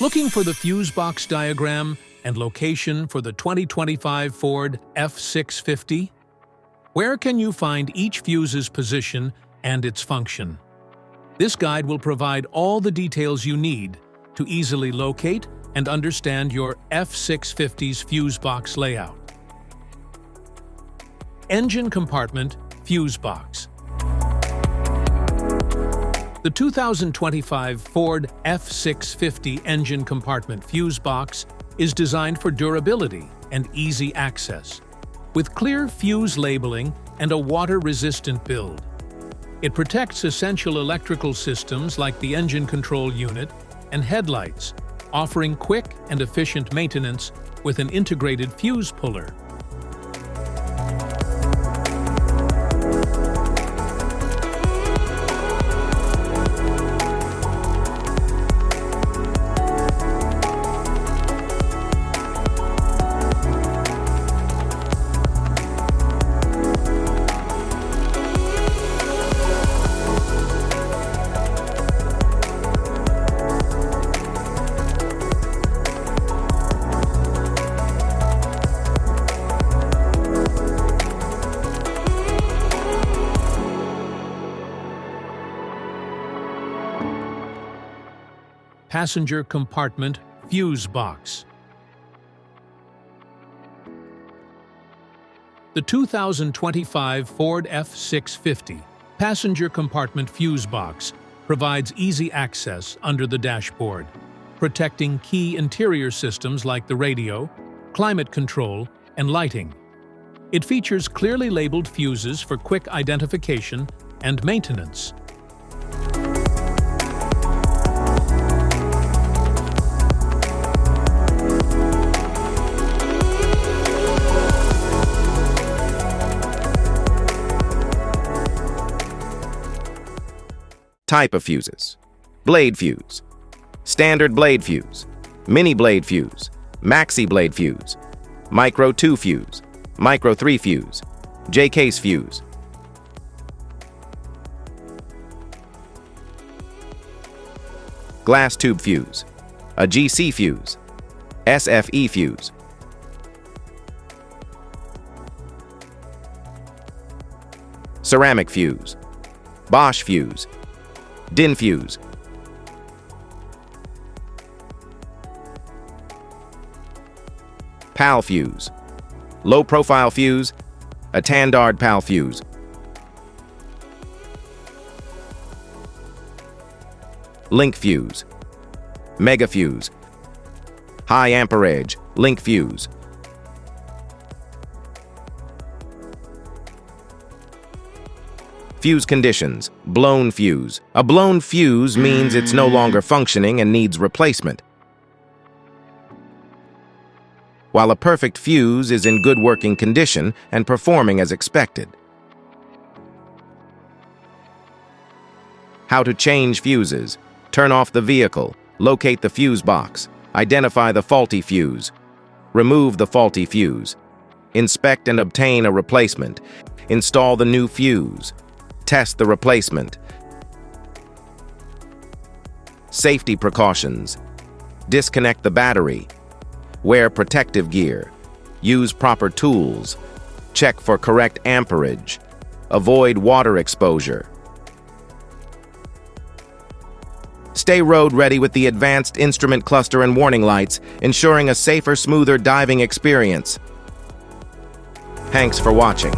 Looking for the fuse box diagram and location for the 2025 Ford F-650? Where can you find each fuse's position and its function? This guide will provide all the details you need to easily locate and understand your F-650's fuse box layout. Engine compartment fuse box. The 2025 Ford F-650 engine compartment fuse box is designed for durability and easy access, with clear fuse labeling and a water-resistant build. It protects essential electrical systems like the engine control unit and headlights, offering quick and efficient maintenance with an integrated fuse puller. Passenger compartment fuse box. The 2025 Ford F-650 passenger compartment fuse box provides easy access under the dashboard, protecting key interior systems like the radio, climate control, and lighting. It features clearly labeled fuses for quick identification and maintenance. Type of fuses: blade fuse, standard blade fuse, mini blade fuse, maxi blade fuse, micro 2 fuse, micro 3 fuse, J-case fuse. Glass tube fuse, a GC fuse, SFE fuse. Ceramic fuse, Bosch fuse, DIN fuse. PAL fuse, low profile fuse, a Tandard PAL fuse. Link fuse, mega fuse, high amperage, link fuse. Fuse conditions: blown fuse. A blown fuse means it's no longer functioning and needs replacement, while a perfect fuse is in good working condition and performing as expected. How to change fuses: turn off the vehicle, locate the fuse box, identify the faulty fuse, remove the faulty fuse, inspect and obtain a replacement, install the new fuse, test the replacement. Safety precautions: disconnect the battery, wear protective gear, use proper tools, check for correct amperage, avoid water exposure. Stay road ready with the advanced instrument cluster and warning lights, ensuring a safer, smoother driving experience. Thanks for watching.